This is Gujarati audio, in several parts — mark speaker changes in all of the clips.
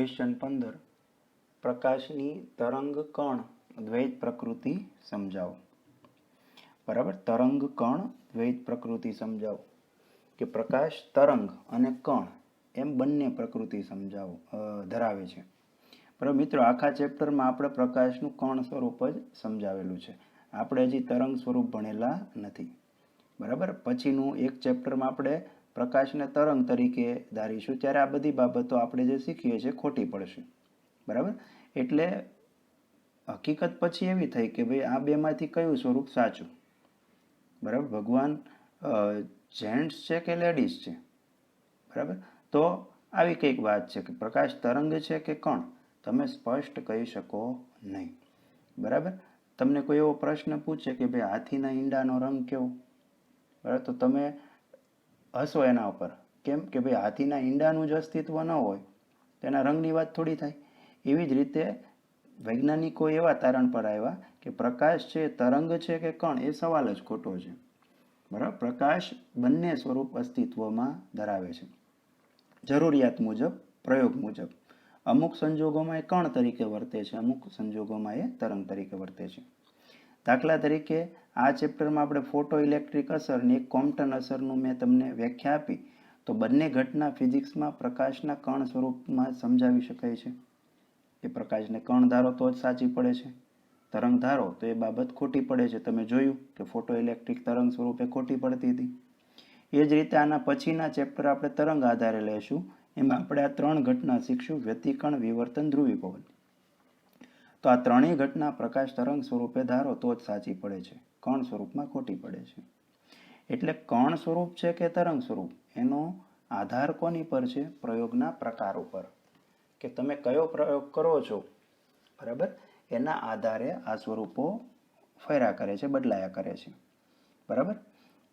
Speaker 1: ક્વેશ્ચન 15 પ્રકાશની તરંગ કણ દ્વૈત પ્રકૃતિ સમજાવો. બરાબર, તરંગ કણ દ્વૈત પ્રકૃતિ સમજાવો કે પ્રકાશ તરંગ અને કણ એમ બંને પ્રકૃતિ ધરાવે છે. બરાબર મિત્રો, આખા ચેપ્ટરમાં આપણે પ્રકાશનું કણ સ્વરૂપ જ સમજાવેલું છે. આપણે હજી તરંગ સ્વરૂપ ભણેલા નથી. બરાબર, પછીનું એક ચેપ્ટરમાં આપણે પ્રકાશને તરંગ તરીકે ધારીશું, ત્યારે આ બધી બાબતો આપણે જે શીખીએ છીએ ખોટી પડશે. બરાબર, એટલે હકીકત પછી એવી થઈ કે ભાઈ આ બેમાંથી કયું સ્વરૂપ સાચું. બરાબર, ભગવાન જેન્ટ્સ છે કે લેડીઝ છે. બરાબર, તો આવી કંઈક વાત છે કે પ્રકાશ તરંગ છે કે કણ, તમે સ્પષ્ટ કહી શકો નહીં. બરાબર, તમને કોઈ એવો પ્રશ્ન પૂછે કે ભાઈ હાથીના ઈંડાનો રંગ કેવો, બરાબર, તો તમે હસો એના ઉપર. કેમ કે ભાઈ હાથીના ઈંડાનું જ અસ્તિત્વ ન હોય તો એના રંગની વાત થોડી થાય. એવી જ રીતે વૈજ્ઞાનિકો એવા તારણ પર આવ્યા કે પ્રકાશ છે તરંગ છે કે કણ, એ સવાલ જ ખોટો છે. બરાબર, પ્રકાશ બંને સ્વરૂપ અસ્તિત્વમાં ધરાવે છે. જરૂરિયાત મુજબ, પ્રયોગ મુજબ. અમુક સંજોગોમાં એ કણ તરીકે વર્તે છે, અમુક સંજોગોમાં એ તરંગ તરીકે વર્તે છે. દાખલા તરીકે આ ચેપ્ટરમાં આપણે ફોટો ઇલેક્ટ્રિક અસર અને એક કોમ્પટન અસરનું મેં તમને વ્યાખ્યા આપી, તો બંને ઘટના ફિઝિક્સમાં પ્રકાશના કણ સ્વરૂપમાં સમજાવી શકાય છે. એ પ્રકાશને કણ ધારો તો જ સાચી પડે છે, તરંગ ધારો તો એ બાબત ખોટી પડે છે. તમે જોયું કે ફોટો ઇલેક્ટ્રિક તરંગ સ્વરૂપે ખોટી પડતી હતી. એ જ રીતે આના પછીના ચેપ્ટર આપણે તરંગ આધારે લેશું. એમાં આપણે આ 3 ઘટના શીખશું: વ્યતિકણ, વિવર્તન, ધ્રુવીભવન. તો આ ત્રણેય ઘટના પ્રકાશ તરંગ સ્વરૂપે ધારો તો જ સાચી પડે છે, કણ સ્વરૂપમાં ખોટી પડે છે. એટલે કણ સ્વરૂપ છે કે તરંગ સ્વરૂપ, એનો આધાર કોની પર છે? પ્રયોગના પ્રકાર ઉપર, કે તમે કયો પ્રયોગ કરો છો. બરાબર, એના આધારે આ સ્વરૂપો ફર્યા કરે છે, બદલાયા કરે છે. બરાબર,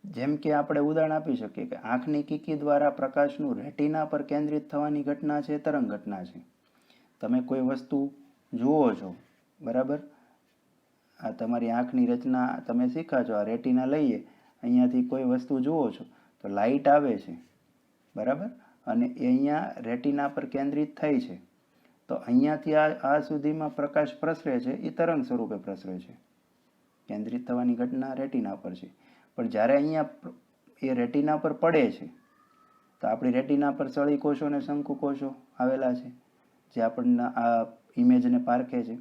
Speaker 1: જેમ કે આપણે ઉદાહરણ આપી શકીએ કે આંખની કીકી દ્વારા પ્રકાશનું રેટિના પર કેન્દ્રિત થવાની ઘટના છે, તરંગ ઘટના છે. તમે કોઈ વસ્તુ જુઓ છો, બરાબર, આ તમારી આંખની રચના તમે શીખા છો. આ રેટિના લઈએ, અહીંયાથી કોઈ વસ્તુ જુઓ છો તો લાઇટ આવે છે, બરાબર, અને એ અહીંયા રેટિના પર કેન્દ્રિત થઈ છે. તો અહીંયાથી આ સુધીમાં પ્રકાશ પ્રસરે છે, એ તરંગ સ્વરૂપે પ્રસરે છે. કેન્દ્રિત થવાની ઘટના રેટિના પર છે. પણ જ્યારે અહીંયા એ રેટિના પર પડે છે, તો આપણી રેટિના પર સળી કોષો અને શંકુ કોષો આવેલા છે, જે આપણને આ ઇમેજને પારખે છે.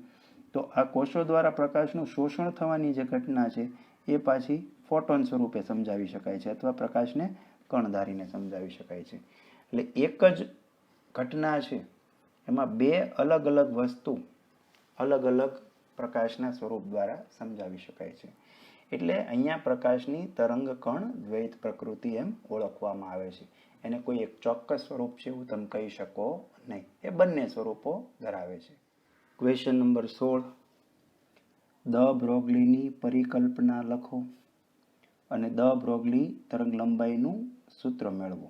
Speaker 1: તો આ કોષો દ્વારા પ્રકાશનું શોષણ થવાની જે ઘટના છે એ પાછી ફોટોન સ્વરૂપે સમજાવી શકાય છે, અથવા પ્રકાશને કણ ધારીને સમજાવી શકાય છે. એટલે એક જ ઘટના છે, એમાં બે અલગ અલગ વસ્તુ અલગ અલગ પ્રકાશના સ્વરૂપ દ્વારા સમજાવી શકાય છે. એટલે અહીંયા પ્રકાશની તરંગ કણ દ્વૈત પ્રકૃતિ એમ ઓળખવામાં આવે છે. એને કોઈ એક ચોક્કસ સ્વરૂપ છે એવું તમે કહી શકો નહીં. એ બંને સ્વરૂપો ધરાવે છે. ક્વેશ્ચન નંબર 16, દ બ્રોગલીની પરિકલ્પના લખો અને દ બ્રોગલી તરંગ લંબાઈનું સૂત્ર મેળવો.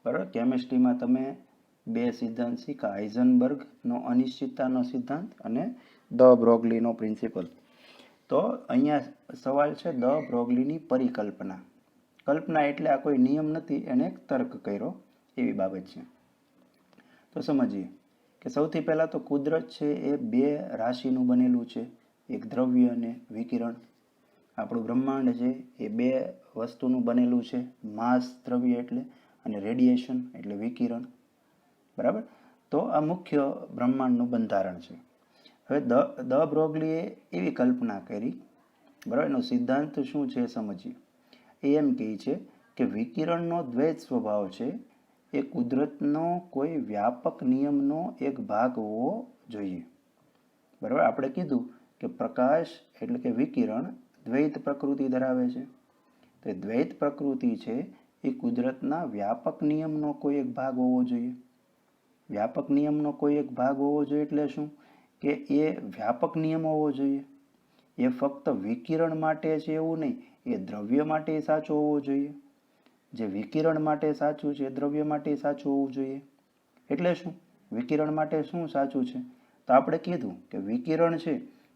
Speaker 1: બરાબર, કેમિસ્ટ્રીમાં તમે 2 સિદ્ધાંત શીખા: હાઇઝનબર્ગનો અનિશ્ચિતતાનો સિદ્ધાંત અને દ બ્રોગલીનો પ્રિન્સિપલ. તો અહીંયા સવાલ છે દ બ્રોગલીની પરિકલ્પના. કલ્પના એટલે આ કોઈ નિયમ નથી, એને એક તર્ક કર્યો એવી બાબત છે. તો સમજીએ કે સૌથી પહેલાં તો કુદરત છે એ 2 રાશિનું બનેલું છે, એક દ્રવ્ય અને વિકિરણ. આપણું બ્રહ્માંડ છે એ 2 વસ્તુનું બનેલું છે, માસ દ્રવ્ય એટલે અને રેડિયેશન એટલે વિકિરણ. બરાબર, તો આ મુખ્ય બ્રહ્માંડનું બંધારણ છે. હવે દ બ્રોગલીએ એવી કલ્પના કરી, બરાબર, એનો સિદ્ધાંત શું છે સમજીએ. એ એમ કહે છે કે વિકિરણનો દ્વૈત સ્વભાવ છે એ કુદરતનો કોઈ વ્યાપક નિયમનો એક ભાગ હોવો જોઈએ. બરાબર, આપણે કીધું કે પ્રકાશ એટલે કે વિકિરણ દ્વૈત પ્રકૃતિ ધરાવે છે. તો દ્વૈત પ્રકૃતિ છે એ કુદરતના વ્યાપક નિયમનો કોઈ એક ભાગ હોવો જોઈએ. વ્યાપક નિયમનો કોઈ એક ભાગ હોવો જોઈએ એટલે શું? કે એ વ્યાપક નિયમ હોવો જોઈએ. એ ફક્ત વિકિરણ માટે છે એવું નહીં, એ દ્રવ્ય માટે સાચો હોવો જોઈએ. જે વિકિરણ માટે સાચું છે, દ્રવ્ય માટે સાચું હોવું જોઈએ. એટલે શું? વિકિરણ માટે શું સાચું છે? તો આપણે કીધું કે વિકિરણ છે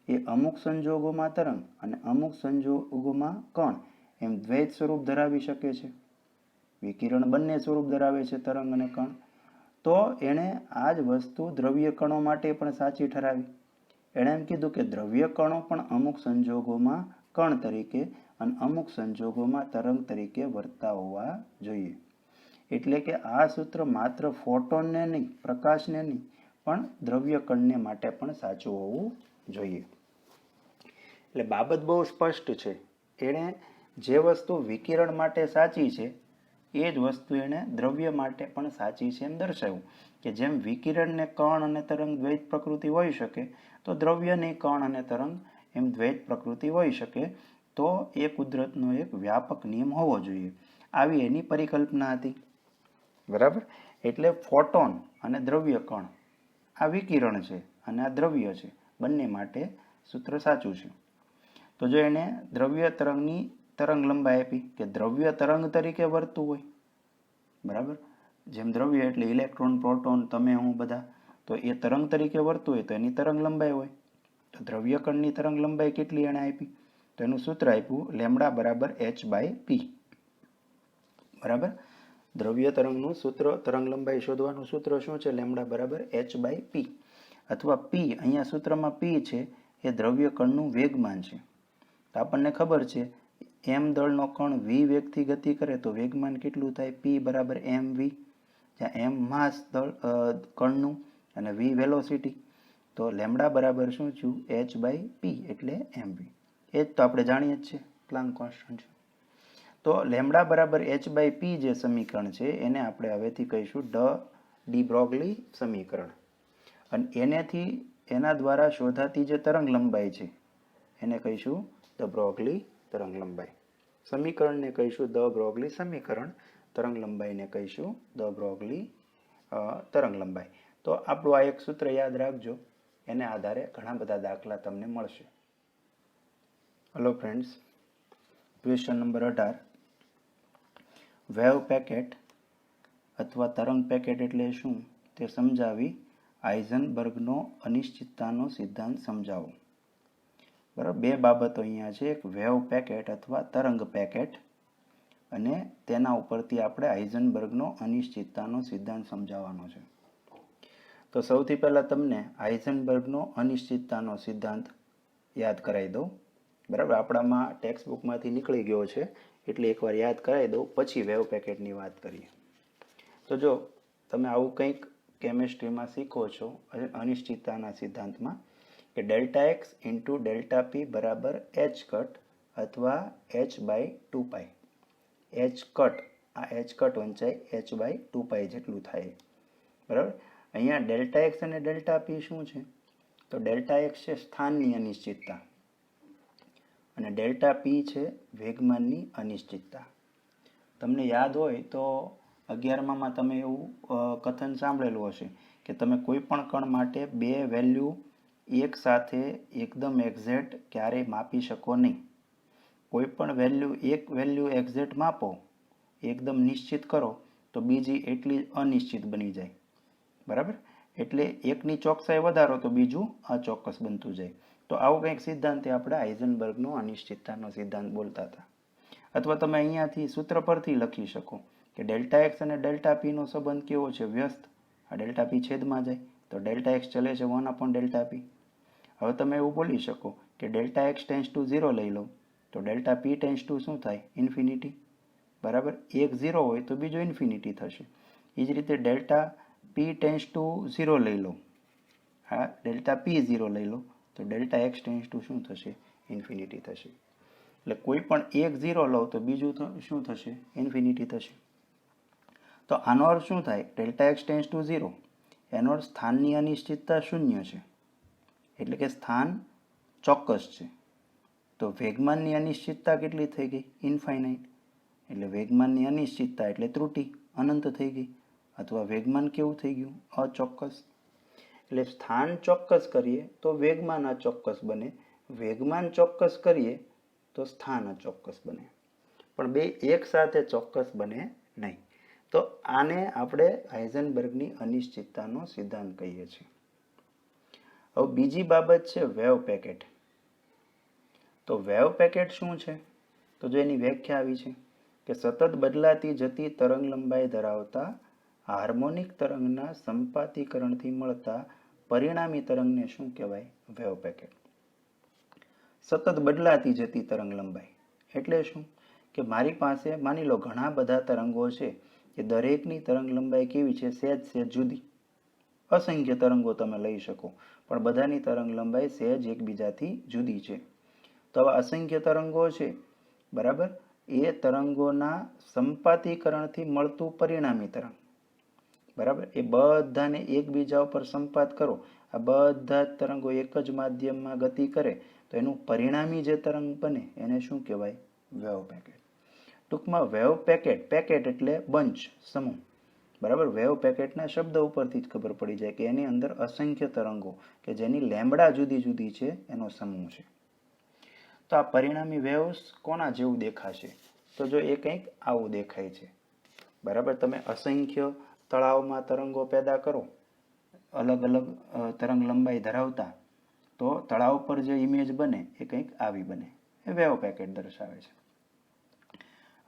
Speaker 1: એ અમુક સંજોગોમાં તરંગ અને અમુક સંજોગોમાં કણ એમ દ્વૈત સ્વરૂપ ધરાવી શકે છે. વિકિરણ બંને સ્વરૂપ ધરાવે છે, તરંગ અને કણ. તો એણે આ જ વસ્તુ દ્રવ્ય કણો માટે પણ સાચી ઠરાવી. એણે એમ કીધું કે દ્રવ્ય કણો પણ અમુક સંજોગોમાં કણ તરીકે અને અમુક સંજોગોમાં તરંગ તરીકે વર્તતા હોવા જોઈએ. એટલે કે આ સૂત્ર માત્ર ફોટોનને નહીં, પ્રકાશને નહીં, પણ દ્રવ્ય કણને માટે પણ સાચું હોવું જોઈએ. એટલે બાબત બહુ સ્પષ્ટ છે. એણે જે વસ્તુ વિકિરણ માટે સાચી છે એ જ વસ્તુ એણે દ્રવ્ય માટે પણ સાચી છે એમ દર્શાવ્યું. કે જેમ વિકિરણને કણ અને તરંગ દ્વૈત પ્રકૃતિ હોઈ શકે, તો દ્રવ્યની કણ અને તરંગ એમ દ્વૈત પ્રકૃતિ હોઈ શકે. તો એ કુદરતનો એક વ્યાપક નિયમ હોવો જોઈએ. આવી એની પરિકલ્પના હતી. બરાબર. એટલે ફોટોન અને દ્રવ્ય કણ આ વિકિરણ છે અને આ દ્રવ્ય છે, બંને માટે સૂત્ર સાચું છે. તો જો એને દ્રવ્ય તરંગની તરંગ લંબાઈ આપી કે દ્રવ્ય તરંગ તરીકે વર્તતું હોય, બરાબર, જેમ દ્રવ્ય એટલે ઇલેક્ટ્રોન, પ્રોટોન, તમે, હું, બધા, તો એ તરંગ તરીકે વર્તતું હોય તો એની તરંગ લંબાઈ હોય. તો દ્રવ્ય કણની તરંગ લંબાઈ કેટલી એણે આપી? તો એનું સૂત્ર આપ્યું લેમડા બરાબર h/p. બરાબર. દ્રવ્ય તરંગનું સૂત્ર, તરંગ લંબાઈ શોધવાનું સૂત્ર શું છે? લેમડા બરાબર h/p. અથવા p, અહીંયા સૂત્રમાં p છે એ દ્રવ્ય કણનું વેગમાન છે. તો આપણને ખબર છે m દળનો કણ v વેગથી ગતિ કરે તો વેગમાન કેટલું થાય? p બરાબર mv. જ્યાં m માસ દળ કણનું અને v વેલોસિટી. તો લેમડા બરાબર શું થયું? h/p એટલે mv. એ જ તો આપણે જાણીએ જ છે, પ્લાન્ક કોન્સ્ટન્ટ છે. તો લેમડા બરાબર h/p જે સમીકરણ છે એને આપણે હવેથી કહીશું ડી બ્રોગલી સમીકરણ. અને એના દ્વારા શોધાતી જે તરંગ લંબાઈ છે એને કહીશું ધ બ્રોગલી તરંગ લંબાઈ. સમીકરણને કહીશું ધ બ્રોગલી સમીકરણ, તરંગ લંબાઈને કહીશું ધ બ્રોગલી તરંગ લંબાઈ. તો આપણું આ એક સૂત્ર યાદ રાખજો, એને આધારે ઘણા બધા દાખલા તમને મળશે. Hello friends, question number 18. Wave packet અથવા તરંગ પેકેટ એટલે શું તે સમજાવી હાઇઝનબર્ગનો અનિશ્ચિતતાનો સિદ્ધાંત સમજાવો. બરાબર. બે બાબતો અહીંયા છે, એક વેવ પેકેટ અથવા તરંગ પેકેટ અને તેના ઉપરથી આપણે હાઇઝનબર્ગનો અનિશ્ચિતતાનો સિદ્ધાંત સમજાવવાનો છે. તો સૌથી પહેલાં તમને હાઇઝનબર્ગનો અનિશ્ચિતતાનો સિદ્ધાંત યાદ કરાવી દઉં. બરાબર. આપણામાં ટેક્સ્ટ બુકમાંથી નીકળી ગયો છે એટલે એકવાર યાદ કરાવી દઉં, પછી વેવ પેકેટની વાત કરીએ. તો જો તમે આવું કંઈક કેમિસ્ટ્રીમાં શીખો છો અનિશ્ચિતતાના સિદ્ધાંતમાં કે ડેલ્ટા એક્સ ઇન્ટુ ડેલ્ટા પી બરાબર h કટ અથવા h/2π. h કટ, આ h કટ વંચાય h/2π જેટલું થાય. બરાબર. અહીંયા ડેલ્ટા એક્સ અને ડેલ્ટા પી શું છે? તો ડેલ્ટા એક્સ છે સ્થાનની અનિશ્ચિતતા અને ડેલ્ટા પી છે વેગમાનની અનિશ્ચિતતા. તમને યાદ હોય તો 11માં તમે એવું કથન સાંભળેલું હશે કે તમે કોઈ પણ કણ માટે બે વેલ્યુ એક સાથે એકદમ એક્ઝેક્ટ ક્યારેય માપી શકો નહીં. કોઈ પણ એક વેલ્યુ એક્ઝેક્ટ માપો, એકદમ નિશ્ચિત કરો તો બીજી એટલી અનિશ્ચિત બની જાય. બરાબર. એટલે એકની ચોકસાઈ વધારો તો બીજું અચોક્કસ બનતું જાય. તો આવું કંઈક સિદ્ધાંત આપણે હાઇઝનબર્ગનો અનિશ્ચિતતાનો સિદ્ધાંત બોલતા હતા. અથવા તમે અહીંયાથી સૂત્ર પરથી લખી શકો કે ડેલ્ટા એક્સ અને ડેલ્ટા પીનો સંબંધ કેવો છે? વ્યસ્ત. આ ડેલ્ટા પી છેદમાં જાય તો ડેલ્ટા એક્સ ચલે છે 1/ડેલ્ટા પી. હવે તમે એવું બોલી શકો કે ડેલ્ટા એક્સ ટેન્સ ટુ 0 લઈ લો તો ડેલ્ટા પી ટેન્સ ટુ શું થાય? ઇન્ફિનિટી. બરાબર. એક 0 હોય તો બીજો ઇન્ફિનિટી થશે. એ જ રીતે ડેલ્ટા પી ટેન્સ ટુ 0 લઈ લો, હા, ડેલ્ટા પી 0 લઈ લો તો ડેલ્ટા એક્સ ટેન્સ ટુ શું થશે? ઇન્ફિનિટી થશે. એટલે કોઈ પણ એક 0 લો તો બીજું શું થશે? ઇન્ફિનિટી થશે. તો આનો અર્થ શું થાય? ડેલ્ટા એક્સ ટેન્સ ટુ 0, એનો અર્થ સ્થાનની અનિશ્ચિતતા 0 છે, એટલે કે સ્થાન ચોક્કસ છે. તો વેગમાનની અનિશ્ચિતતા કેટલી થઈ ગઈ? ઇન્ફાઇનાઇટ. એટલે વેગમાનની અનિશ્ચિતતા એટલે ત્રુટિ અનંત થઈ ગઈ, અથવા વેગમાન કેવું થઈ ગયું? અચોક્કસ. એટલે સ્થાન ચોક્કસ કરીએ તો વેગમાન અચોક્કસ બને, વેગમાન ચોક્કસ કરીએ તો સ્થાન અચોક્કસ બને, પણ બે એક સાથે ચોક્કસ બને નહીં. તો આને આપણે હાઇઝનબર્ગની અનિશ્ચિતતાનો સિદ્ધાંત કહીએ છીએ. હવે બીજી બાબત છે વેવ પેકેટ. તો વેવ પેકેટ શું છે? તો જો એની વ્યાખ્યા આવી છે કે સતત બદલાતી જતી તરંગ લંબાઈ ધરાવતા હાર્મોનિક તરંગના સંપાતીકરણથી મળતા પરિણામી તરંગને શું કહેવાય? Wave packet. સતત બદલાતી જતી તરંગ લંબાઈ એટલે શું? કે મારી પાસે માની લો ઘણા બધા તરંગો છે, કે દરેકની તરંગ લંબાઈ કેવી છે? સહેજ જુદી. અસંખ્ય તરંગો તમે લઈ શકો, પણ બધાની તરંગ લંબાઈ સહેજ એકબીજાથી જુદી છે. તો આવા અસંખ્ય તરંગો છે, બરાબર, એ તરંગોના સંપાતીકરણથી મળતું પરિણામી તરંગ, બરાબર, એ બધાને એકબીજા ઉપર સંપાત કરો, આ બધા જ તરંગો એક જ માધ્યમમાં ગતિ કરે, તો એનું પરિણામી જે તરંગ બને એને શું કહેવાય? Wave packet. ટૂંકમાં વેવ પેકેટ, પેકેટ એટલે બંચ, સમૂહ, બરાબર. વેવ પેકેટના શબ્દ ઉપરથી જ ખબર પડી જાય કે એની અંદર અસંખ્ય તરંગો કે જેની લેમ્બડા જુદી જુદી છે એનો સમૂહ છે. તો આ પરિણામી વેવ્સ કોના જેવું દેખાશે? તો જો એ કંઈક આવું દેખાય છે, બરાબર. તમે અસંખ્ય તળાવમાં તરંગો પેદા કરો, અલગ અલગ તરંગ લંબાઈ ધરાવતા, તો તળાવ પર જે ઇમેજ બને એ કંઈક આવી બને, એ વેવ પેકેટ દર્શાવે છે.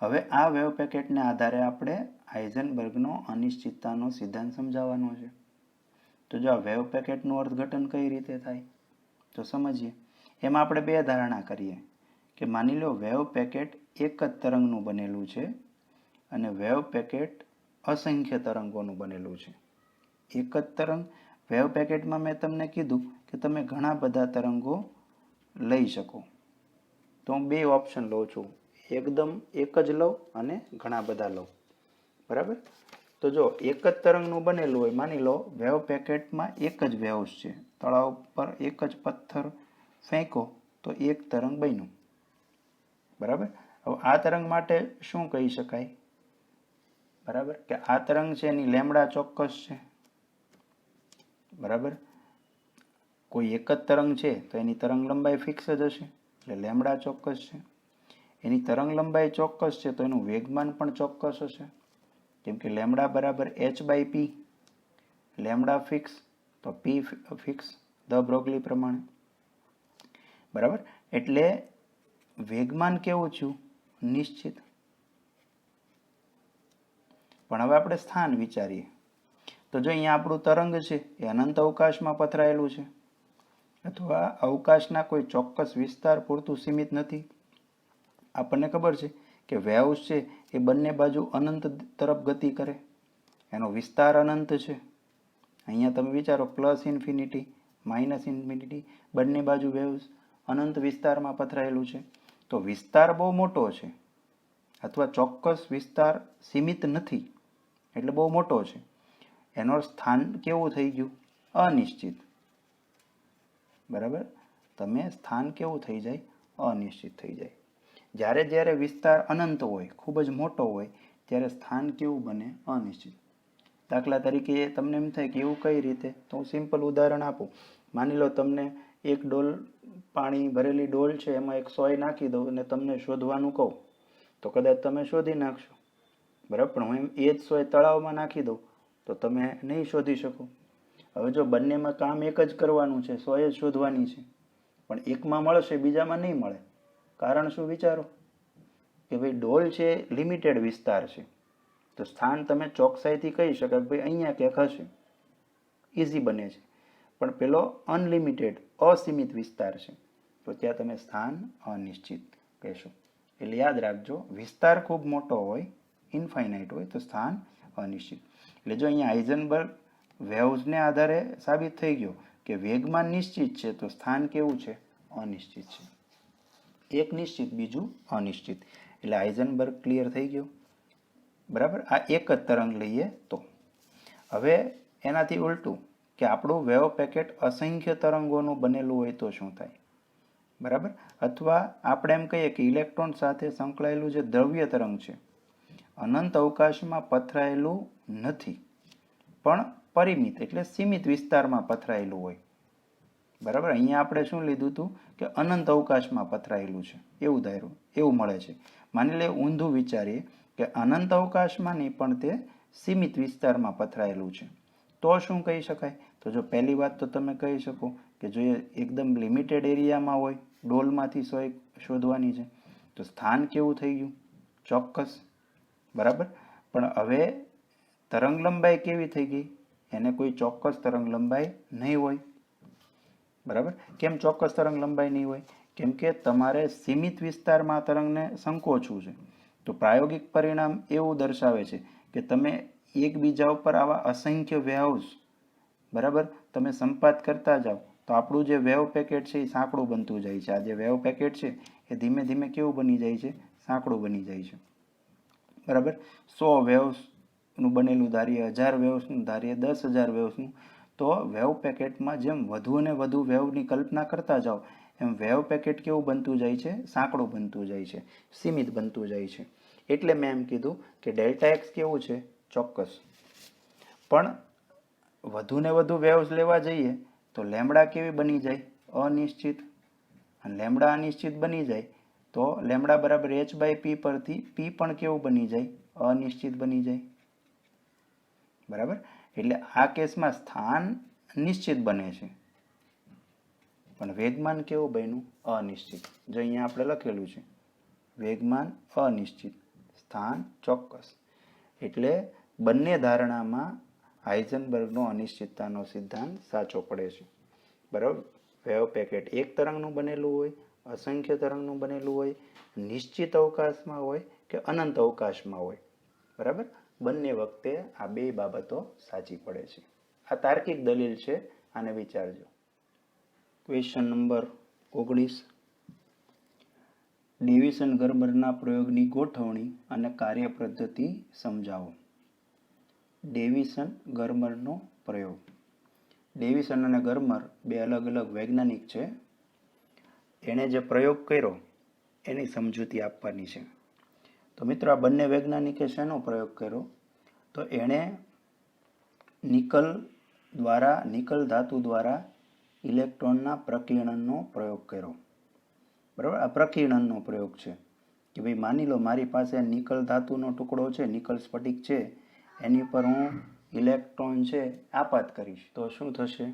Speaker 1: હવે આ વેવ પેકેટને આધારે આપણે હાઇઝનબર્ગનો અનિશ્ચિતતાનો સિદ્ધાંત સમજાવવાનો છે. તો જો આ વેવ પેકેટનું અર્થઘટન કઈ રીતે થાય તો સમજીએ. એમાં આપણે બે ધારણા કરીએ કે માની લો વેવ પેકેટ એક જ તરંગનું બનેલું છે અને વેવ પેકેટ અસંખ્ય તરંગોનું બનેલું છે. એક જ તરંગ વેવ પેકેટમાં મેં તમને કીધું કે તમે ઘણા બધા તરંગો લઈ શકો, તો હું બે ઓપ્શન લઉં છું, એકદમ એક જ લઉં અને ઘણા બધા લઉં, બરાબર. તો જો એક જ તરંગનું બનેલું હોય, માની લો વેવ પેકેટમાં એક જ વેવ્સ છે, તળાવ પર એક જ પથ્થર ફેંકો તો એક તરંગ બન્યું, બરાબર. હવે આ તરંગ માટે શું કહી શકાય? બરાબર, કે આ તરંગ છે એની લેમ્બડા ચોક્કસ છે, બરાબર. કોઈ એક જ તરંગ છે તો એની તરંગ લંબાઈ ફિક્સ જ હશે, એટલે લેમ્બડા ચોક્કસ છે. એની તરંગ લંબાઈ ચોક્કસ છે તો એનું વેગમાન પણ ચોક્કસ હશે, કેમ કે લેમ્બડા બરાબર h/p, લેમ્બડા ફિક્સ તો p ફિક્સ, ધ બ્રોગલી પ્રમાણે, બરાબર. એટલે વેગમાન કેવું થયું? નિશ્ચિત. પણ હવે આપણે સ્થાન વિચારીએ, તો જો અહીંયા આપણું તરંગ છે એ અનંત અવકાશમાં પથરાયેલું છે, અથવા અવકાશના કોઈ ચોક્કસ વિસ્તાર પૂરતું સીમિત નથી. આપણને ખબર છે કે વેવ્સ છે એ બંને બાજુ અનંત તરફ ગતિ કરે, એનો વિસ્તાર અનંત છે. અહીંયા તમે વિચારો, પ્લસ ઇન્ફિનિટી, માઇનસ ઇન્ફિનિટી, બંને બાજુ વેવ્સ અનંત વિસ્તારમાં પથરાયેલું છે. તો વિસ્તાર બહુ મોટો છે, અથવા ચોક્કસ વિસ્તાર સીમિત નથી, એટલે બહુ મોટો છે. એનો સ્થાન કેવું થઈ ગયું? અનિશ્ચિત, બરાબર. તમે સ્થાન કેવું થઈ જાય? અનિશ્ચિત થઈ જાય. જ્યારે જ્યારે વિસ્તાર અનંત હોય, ખૂબ જ મોટો હોય, ત્યારે સ્થાન કેવું બને? અનિશ્ચિત. દાખલા તરીકે તમને એમ થાય કે એવું કઈ રીતે? તો હું સિમ્પલ ઉદાહરણ આપું. માની લો તમને એક ડોલ પાણી ભરેલી ડોલ છે, એમાં એક સોય નાખી દઉં અને તમને શોધવાનું કહું તો કદાચ તમે શોધી નાખશો, બરાબર. પણ હું એ જ સોય તળાવમાં નાખી દઉં તો તમે નહીં શોધી શકો. હવે જો બંનેમાં કામ એક જ કરવાનું છે, સોય જ શોધવાની છે, પણ એકમાં મળશે બીજામાં નહીં મળે. કારણ શું? વિચારો કે ભાઈ ડોલ છે લિમિટેડ વિસ્તાર છે, તો સ્થાન તમે ચોકસાઈથી કહી શકાય કે ભાઈ અહીંયા ક્યાંક હશે, ઇઝી બને છે. પણ પેલો અનલિમિટેડ અસીમિત વિસ્તાર છે, તો ત્યાં તમે સ્થાન અનિશ્ચિત કહેશો. એટલે યાદ રાખજો, વિસ્તાર ખૂબ મોટો હોય, ઇનફાઇનાઇટ હોય, તો સ્થાન અનિશ્ચિત. એટલે જો અહીંયા હાઇઝનબર્ગ વેવ્સને આધારે સાબિત થઈ ગયો કે વેગમાન નિશ્ચિત છે, તો સ્થાન કેવું છે? અનિશ્ચિત છે. એક નિશ્ચિત, બીજું અનિશ્ચિત. એટલે હાઇઝનબર્ગ ક્લિયર થઈ ગયો, બરાબર. આ એક જ તરંગ લઈએ તો. હવે એનાથી ઉલટું, કે આપણું વેવ પેકેટ અસંખ્ય તરંગોનું બનેલું હોય તો શું થાય? બરાબર. અથવા આપણે એમ કહીએ કે ઇલેક્ટ્રોન સાથે સંકળાયેલું જે દ્રવ્ય તરંગ છે અનંત અવકાશમાં પથરાયેલું નથી, પણ પરિમિત એટલે સીમિત વિસ્તારમાં પથરાયેલું હોય, બરાબર. અહીંયા આપણે શું લીધું હતું કે અનંત અવકાશમાં પથરાયેલું છે એવું ધાર્યું, એવું મળે છે. માની લે ઊંધું વિચારીએ કે અનંત અવકાશમાં નહીં, પણ તે સીમિત વિસ્તારમાં પથરાયેલું છે, તો શું કહી શકાય? તો જો પહેલી વાત તો તમે કહી શકો કે જો એ એકદમ લિમિટેડ એરિયામાં હોય, ડોલમાંથી સોય શોધવાની છે, તો સ્થાન કેવું થઈ ગયું? ચોક્કસ, બરાબર. પણ હવે તરંગ લંબાઈ કેવી થઈ ગઈ? એને કોઈ ચોક્કસ તરંગ લંબાઈ નહીં હોય. બરાબર? કેમ ચોક્કસ તરંગ લંબાઈ નહીં હોય? કેમ કે તમારે સીમિત વિસ્તારમાં તરંગને સંકોચવું છે. તો પ્રાયોગિક પરિણામ એવું દર્શાવે છે કે તમે એકબીજા ઉપર આવા અસંખ્ય વેવ્સ, બરાબર, તમે સંપાત કરતા જાઓ તો આપણું જે વેવ પેકેટ છે એ સાંકડું બનતું જાય છે. આ જે વેવ પેકેટ છે એ ધીમે ધીમે કેવું બની જાય છે? સાંકડું બની જાય છે. બરાબર? 100 વેવ્સનું બનેલું ધારીએ, 1000 વેવ્સનું ધારીએ, 10,000 વેવ્સનું, તો વેવ પેકેટમાં જેમ વધુ અને વધુ વેવની કલ્પના કરતા જાઓ એમ વેવ પેકેટ કેવું બનતું જાય છે? સાંકડું બનતું જાય છે, સીમિત બનતું જાય છે. એટલે મેં એમ કીધું કે ડેલ્ટા એક્સ કેવું છે? ચોક્કસ. પણ વધુ ને વધુ વેવ્સ લેવા જઈએ તો લેમડા કેવી બની જાય? અનિશ્ચિત. અને લેમડા અનિશ્ચિત બની જાય તો લેમડા બરાબર h/p પરથી p પણ કેવું બની જાય? અનિશ્ચિત બની જાય. બરાબર? એટલે આ કેસમાં સ્થાન નિશ્ચિત બને છે પણ વેગમાન કેવું બન્યું? અનિશ્ચિત. જો અહીંયા આપણે લખેલું છે વેગમાન અનિશ્ચિત, સ્થાન ચોક્કસ. એટલે બંને ધારણામાં હાઇઝનબર્ગનો અનિશ્ચિતતાનો સિદ્ધાંત સાચો પડે છે. બરાબર? વેવ પેકેટ એક તરંગનું બનેલું હોય, અસંખ્ય તરંગનું બનેલું હોય, નિશ્ચિત અવકાશમાં હોય કે અનંત અવકાશમાં હોય, બરાબર, બંને વખતે આ બે બાબતો સાચી પડે છે. આ તાર્કિક દલીલ છે, આને વિચારજો. Question number 19. ડેવિસન ગર્મરના પ્રયોગની ગોઠવણી અને કાર્યપદ્ધતિ સમજાવો. ડેવિસન ગર્મરનો પ્રયોગ. ડેવિસન અને ગર્મર બે અલગ અલગ વૈજ્ઞાનિક છે. એણે જે પ્રયોગ કર્યો એની સમજૂતી આપવાની છે. તો મિત્રો, આ બંને વૈજ્ઞાનિકે શેનો પ્રયોગ કર્યો? તો એણે નિકલ ધાતુ દ્વારા ઇલેક્ટ્રોનના પ્રકીર્ણનનો પ્રયોગ કર્યો. બરાબર? આ પ્રકીર્ણનનો પ્રયોગ છે કે ભાઈ માની લો મારી પાસે નિકલ ધાતુનો ટુકડો છે, નિકલ સ્ફટિક છે, એની ઉપર હું ઇલેક્ટ્રોન છે આપાત કરીશ તો શું થશે?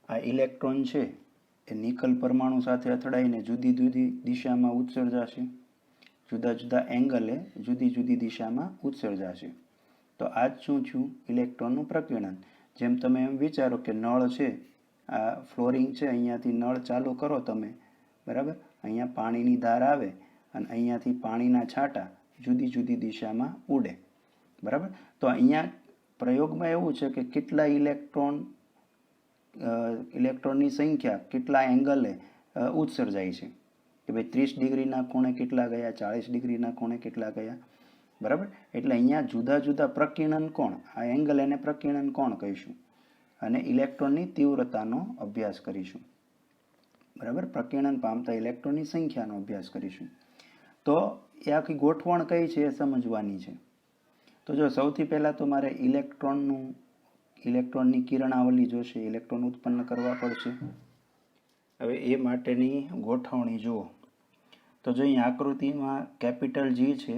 Speaker 1: આ ઇલેક્ટ્રોન છે એ નિકલ પરમાણુ સાથે અથડાઈને જુદી જુદી દિશામાં ઉત્સર્જાશે, જુદા જુદા એંગલે જુદી જુદી દિશામાં ઉત્સર્જાશે. તો આ જ શું થયું? ઇલેક્ટ્રોનનું પ્રકીર્ણન. જેમ તમે એમ વિચારો કે નળ છે, આ ફ્લોરિંગ છે, અહીંયાથી નળ ચાલુ કરો તમે, બરાબર, અહીંયા પાણીની ધાર આવે અને અહીંયાથી પાણીના છાંટા જુદી જુદી દિશામાં ઉડે. બરાબર? તો અહીંયા પ્રયોગમાં એવું છે કે કેટલા ઇલેક્ટ્રોનની સંખ્યા કેટલા એંગલે ઉત્સર્જાય છે કે ભાઈ 30 ડિગ્રીના ખૂણે કેટલા ગયા, 40 ડિગ્રીના ખૂણે કેટલા ગયા. બરાબર? એટલે અહીંયા જુદા જુદા પ્રકીર્ણન કોણ? આ એંગલ એને પ્રકીર્ણન કોણ કહીશું. અને ઇલેક્ટ્રોનની તીવ્રતાનો અભ્યાસ કરીશું. બરાબર? પ્રકીર્ણન પામતા ઇલેક્ટ્રોનની સંખ્યાનો અભ્યાસ કરીશું. તો એ આખી ગોઠવણ કઈ છે એ સમજવાની છે. તો જો સૌથી પહેલાં તો મારે ઇલેક્ટ્રોનની કિરણાવલી જોશે, ઇલેક્ટ્રોન ઉત્પન્ન કરવા પડશે. હવે એ માટેની ગોઠવણી જુઓ. તો જો અહીં આકૃતિમાં કેપિટલ G છે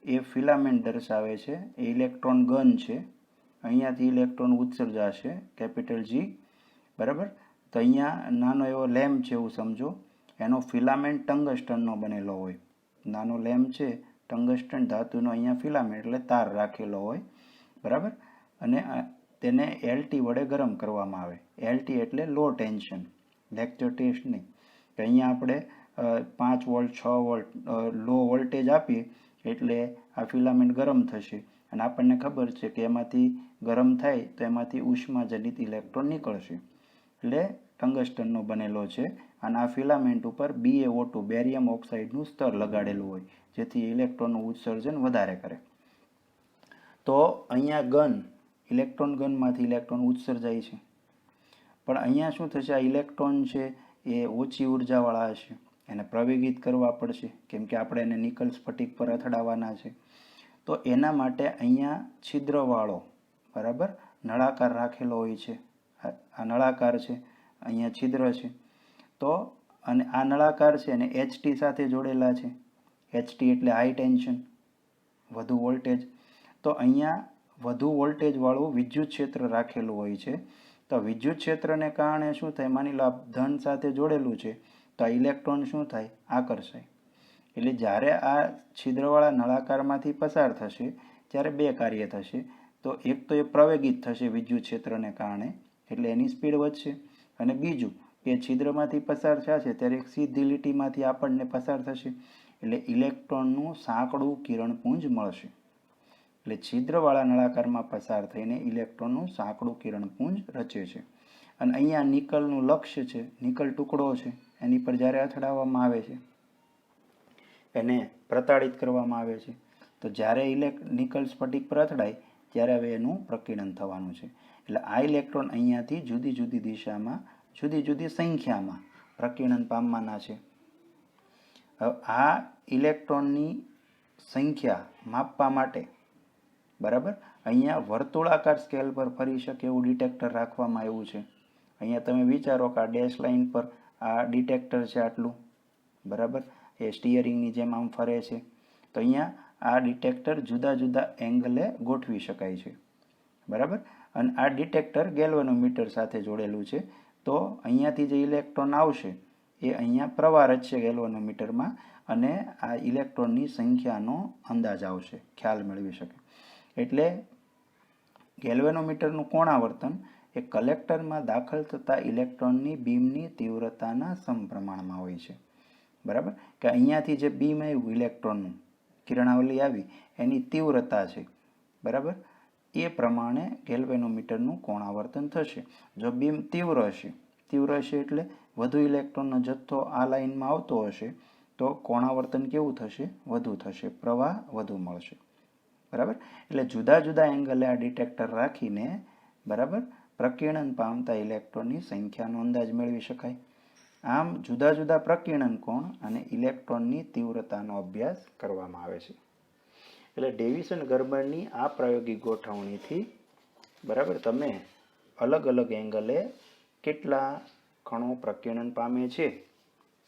Speaker 1: એ ફિલામેન્ટ દર્શાવે છે, એ ઇલેક્ટ્રોન ગન છે. અહીંયાથી ઇલેક્ટ્રોન ઉત્સર્જાશે, કેપિટલ G. બરાબર? તો અહીંયા નાનો એવો લેમ્પ છે એવું સમજો. એનો ફિલામેન્ટ ટંગસ્ટનનો બનેલો હોય. નાનો લેમ્પ છે, ટંગસ્ટન ધાતુનો અહીંયા ફિલામેન્ટ એટલે તાર રાખેલો હોય. બરાબર? અને તેને LT વડે ગરમ કરવામાં આવે. LT એટલે લો ટેન્શન, લેક્ચર ટેસ્ટ નહીં. તો અહીંયા આપણે 5 વોલ્ટ 6 વોલ્ટ લો વોલ્ટેજ આપીએ એટલે આ ફિલામેન્ટ ગરમ થશે અને આપણને ખબર છે કે એમાંથી ગરમ થાય તો એમાંથી ઉષ્માજનિત ઇલેક્ટ્રોન નીકળશે. એટલે ટંગસ્ટનનો બનેલો છે અને આ ફિલામેન્ટ ઉપર BaO2 બેરિયમ ઓક્સાઇડનું સ્તર લગાડેલું હોય જેથી ઇલેક્ટ્રોનનું ઉત્સર્જન વધારે કરે. તો અહીંયા ઇલેક્ટ્રોન ગનમાંથી ઇલેક્ટ્રોન ઉત્સર્જાય છે. પણ અહીંયા શું થશે? આ ઇલેક્ટ્રોન છે એ ઓછી ઉર્જાવાળા હશે, એને પ્રવેગિત કરવા પડશે કેમ કે આપણે એને નિકલ સ્ફટિક પર અથડાવવાના છે. તો એના માટે અહીંયા છિદ્રવાળો, બરાબર, નળાકાર રાખેલો હોય છે. આ નળાકાર છે, અહીંયા છિદ્ર છે. તો અને આ નળાકાર છે અને HT સાથે જોડેલા છે. HT એટલે હાઈ ટેન્શન, વધુ વોલ્ટેજ. તો અહીંયા વધુ વોલ્ટેજવાળું વિદ્યુત ક્ષેત્ર રાખેલું હોય છે. તો વિદ્યુત ક્ષેત્રને કારણે શું થાય? માની લો ધન સાથે જોડેલું છે તો આ ઇલેક્ટ્રોન શું થાય? આકર્ષાય. એટલે જ્યારે આ છિદ્રવાળા નળાકારમાંથી પસાર થશે ત્યારે બે કાર્ય થશે. તો એક તો એ પ્રવેગિત થશે વિદ્યુત ક્ષેત્રને કારણે, એટલે એની સ્પીડ વધશે, અને બીજું કે છિદ્રમાંથી પસાર થશે ત્યારે એક સીધી લીટીમાંથી આપણને પસાર થશે, એટલે ઇલેક્ટ્રોનનું સાંકડું કિરણપુંજ મળશે. એટલે છિદ્રવાળા નળાકારમાં પસાર થઈને ઇલેક્ટ્રોનનું સાંકડું કિરણપુંજ રચે છે. અને અહીંયા નિકલનું લક્ષ્ય છે, નિકલ ટુકડો છે, એની પર જ્યારે અથડાવવામાં આવે છે, એને પ્રતાડિત કરવામાં આવે છે. તો જ્યારે નિકલ સ્ફટિક પર અથડાય ત્યારે હવે એનું પ્રકીર્ણન થવાનું છે. એટલે આ ઇલેક્ટ્રોન અહીંયાથી જુદી જુદી દિશામાં જુદી જુદી સંખ્યામાં પ્રકીર્ણન પામવાના છે. હવે આ ઇલેક્ટ્રોનની સંખ્યા માપવા માટે બરાબર અહીંયા વર્તુળાકાર સ્કેલ પર ફરી શકે એવું ડિટેક્ટર રાખવામાં આવ્યું છે. અહીંયા તમે વિચારો કે આ ડેશ લાઇન પર આ ડિટેક્ટર છે આટલું, બરાબર, એ સ્ટીયરિંગની જેમ આમ ફરે છે. તો અહીંયા આ ડિટેક્ટર જુદા જુદા એંગલે ગોઠવી શકાય છે, બરાબર. અને આ ડિટેક્ટર ગેલ્વેનોમીટર સાથે જોડેલું છે. તો અહીંયાથી જે ઇલેક્ટ્રોન આવશે એ અહીંયા પ્રવાહ રચશે ગેલ્વેનોમીટરમાં, અને આ ઇલેક્ટ્રોનની સંખ્યાનો અંદાજ આવશે, ખ્યાલ મેળવી શકે. એટલે ગેલ્વેનોમીટરનું કોણાવર્તન એ કલેક્ટરમાં દાખલ થતા ઇલેક્ટ્રોનની બીમની તીવ્રતાના સમપ્રમાણમાં હોય છે, બરાબર. કે અહીંયાથી જે બીમ આવ્યું ઇલેક્ટ્રોનનું, કિરણાવલી આવી, એની તીવ્રતા છે, બરાબર, એ પ્રમાણે ગેલ્વેનોમીટરનું કોણાવર્તન થશે. જો બીમ તીવ્ર હશે એટલે વધુ ઇલેક્ટ્રોનનો જથ્થો આ લાઇનમાં આવતો હશે તો કોણાવર્તન કેવું થશે? વધુ થશે, પ્રવાહ વધુ મળશે, બરાબર. એટલે જુદા જુદા એંગલે આ ડિટેક્ટર રાખીને, બરાબર, પ્રકીર્ણન પામતા ઇલેક્ટ્રોનની સંખ્યાનો અંદાજ મેળવી શકાય. આમ જુદા જુદા પ્રકીર્ણન કોણ અને ઇલેક્ટ્રોનની તીવ્રતાનો અભ્યાસ કરવામાં આવે છે. એટલે ડેવિસન ગર્બરની આ પ્રાયોગિક ગોઠવણીથી, બરાબર, તમે અલગ અલગ એંગલે કેટલા કણો પ્રકીર્ણન પામે છે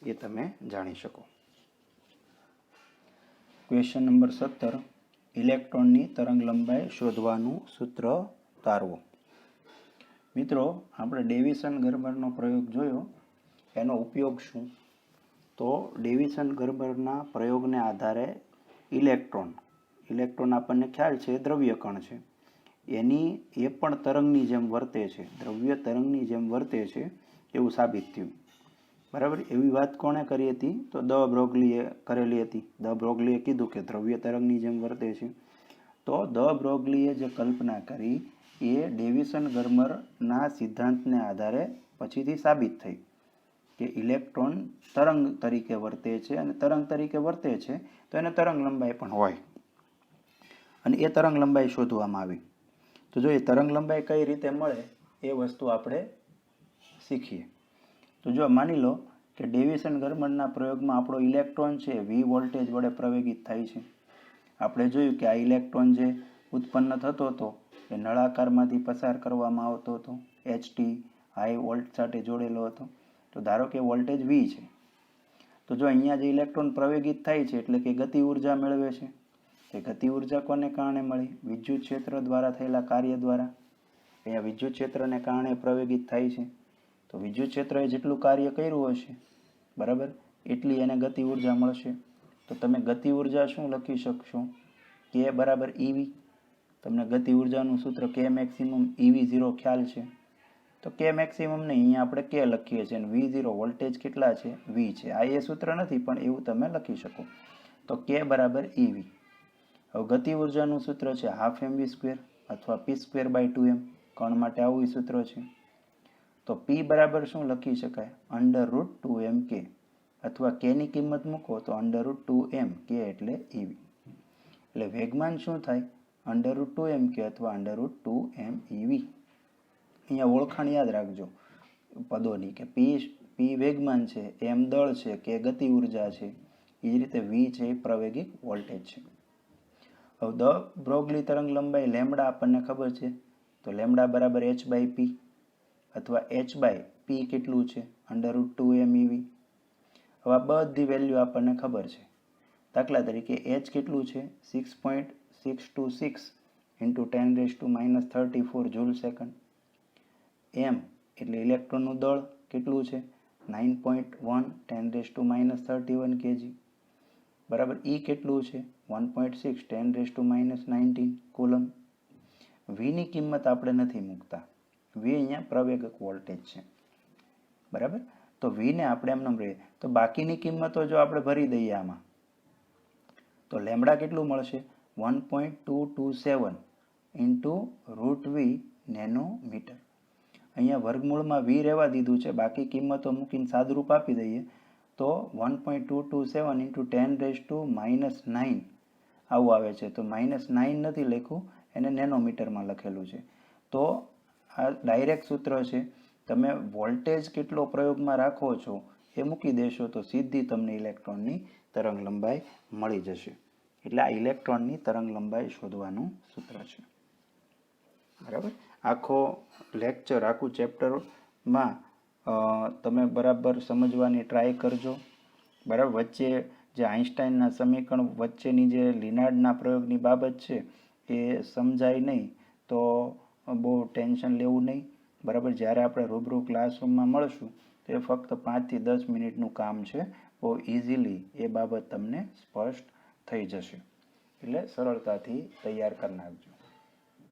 Speaker 1: એ તમે જાણી શકો. ક્વેશ્ચન નંબર 17, ઇલેક્ટ્રોનની તરંગ લંબાઈ શોધવાનું સૂત્ર તારવો. મિત્રો, આપણે ડેવિસન ગર્બરનો પ્રયોગ જોયો, એનો ઉપયોગ શું? તો ડેવિસન ગર્બરના પ્રયોગને આધારે ઇલેક્ટ્રોન આપણને ખ્યાલ છે દ્રવ્ય કણ છે, એની એ પણ તરંગની જેમ વર્તે છે, દ્રવ્ય તરંગની જેમ વર્તે છે એવું સાબિત થયું, બરાબર. એવી વાત કોણે કરી હતી? તો દ બ્રોગલીએ કરેલી હતી. દ બ્રોગલીએ કીધું કે દ્રવ્ય તરંગની જેમ વર્તે છે. તો દ બ્રોગલીએ જે કલ્પના કરી એ ડેવિસન ગર્બરના સિદ્ધાંતને આધારે પછીથી સાબિત થઈ કે ઇલેક્ટ્રોન તરંગ તરીકે વર્તે છે, અને તરંગ તરીકે વર્તે છે તો એને તરંગ લંબાઈ પણ હોય, અને એ તરંગ લંબાઈ શોધવામાં આવી. તો જો એ તરંગ લંબાઈ કઈ રીતે મળે એ વસ્તુ આપણે શીખીએ. તો જો માની લો કે ડેવિસન ગર્બરના પ્રયોગમાં આપણો ઇલેક્ટ્રોન છે V વોલ્ટેજ વડે પ્રવેગિત થાય છે. આપણે જોયું કે આ ઇલેક્ટ્રોન જે ઉત્પન્ન થતો હતો એ નળાકારમાંથી પસાર કરવામાં આવતો હતો, HT હાઈ વોલ્ટ સાથે જોડેલો હતો. તો ધારો કે વોલ્ટેજ V છે. તો જો અહીંયા જે ઇલેક્ટ્રોન પ્રવેગિત થાય છે એટલે કે ગતિ ઉર્જા મેળવે છે. તે ગતિ ઉર્જા કોને કારણે મળી? વિદ્યુત ક્ષેત્ર દ્વારા થયેલા કાર્ય દ્વારા. અહીંયા વિદ્યુત ક્ષેત્રને કારણે પ્રવેગિત થાય છે. તો વિદ્યુત ક્ષેત્રએ જેટલું કાર્ય કર્યું હશે, બરાબર, એટલી એને ગતિ ઉર્જા મળશે. તો તમે ગતિ ઉર્જા શું લખી શકશો? K બરાબર EV. તમને ગતિ ઉર્જાનું સૂત્ર K મેક્સિમમ EV0 ખ્યાલ છે. તો K મેક્સિમમ નહીં, અહીંયા આપણે K લખીએ છીએ, અને V0 વોલ્ટેજ કેટલા છે? V છે. આ એ સૂત્ર નથી પણ એવું તમે લખી શકો. તો K બરાબર EV. હવે ગતિ ઉર્જાનું સૂત્ર છે 12mv² અથવા p²/2m. કણ માટે આવું સૂત્ર છે. તો P બરાબર શું લખી શકાય? √2mk, અથવા K ની કિંમત મૂકો તો √2m, K એટલે EV. એટલે વેગમાન શું થાય? √2mk અથવા √2mev. અહીંયા ઓળખાણ યાદ રાખજો પદોની, કે P વેગમાન છે, M દળ છે, K ગતિ ઉર્જા છે, એ જ રીતે V છે એ પ્રવેગિક વોલ્ટેજ છે. હવે દ બ્રોગલી તરંગ લંબાઈ લેમ્બડા આપણને ખબર છે. તો લેમ્બડા બરાબર h/p, અથવા h/p કેટલું છે? √2mev. હવે આ બધી વેલ્યુ આપણને ખબર છે. દાખલા તરીકે h કેટલું છે? 6.626 × 10⁻³ જૂલ સેકન્ડ. m એટલે ઇલેક્ટ્રોનનું દળ કેટલું છે? 9.1 × 10⁻31 kg. બરાબર. ઈ કેટલું છે? 1.6 10⁻⁻19 કુલમ. વીની કિંમત આપણે નથી મૂકતા. વી અહીંયા પ્રવેગક વોલ્ટેજ છે. બરાબર. તો વીને આપણે એમ નંબર તો બાકીની કિંમતો જો આપણે ભરી દઈએ આમાં તો લેમડા કેટલું મળશે? 1.227 ઇન્ટુ √v નેનોમીટર. અહીંયા વર્ગમૂળમાં વી રહેવા દીધું છે, બાકી કિંમતો મૂકીને સાદુરૂપ આપી દઈએ તો 1.227 ઇન્ટુ 10⁻⁻9 આવું આવે છે. તો -9 નથી લખ્યું, એને નેનોમીટરમાં લખેલું છે. તો આ ડાયરેક્ટ સૂત્ર છે. તમે વોલ્ટેજ કેટલો પ્રયોગમાં રાખો છો એ મૂકી દેશો તો સીધી તમને ઇલેક્ટ્રોનની તરંગ લંબાઈ મળી જશે. એટલે આ ઇલેક્ટ્રોનની તરંગ લંબાઈ શોધવાનું સૂત્ર છે. બરાબર. આખો લેક્ચર, આખું ચેપ્ટરમાં તમે બરાબર સમજવાની ટ્રાય કરજો. બરાબર. વચ્ચે જે આઇન્સ્ટાઈનના સમીકરણ વચ્ચેની જે લિનાર્ડના પ્રયોગની બાબત છે એ સમજાય નહીં તો બહુ ટેન્શન લેવું નહીં. બરાબર. જ્યારે આપણે રૂબરૂ ક્લાસરૂમમાં મળશું તો એ ફક્ત 5 થી 10 મિનિટનું કામ છે. બહુ ઇઝીલી એ બાબત તમને સ્પષ્ટ થઈ જશે. એટલે સરળતાથી તૈયાર કરી નાખજો.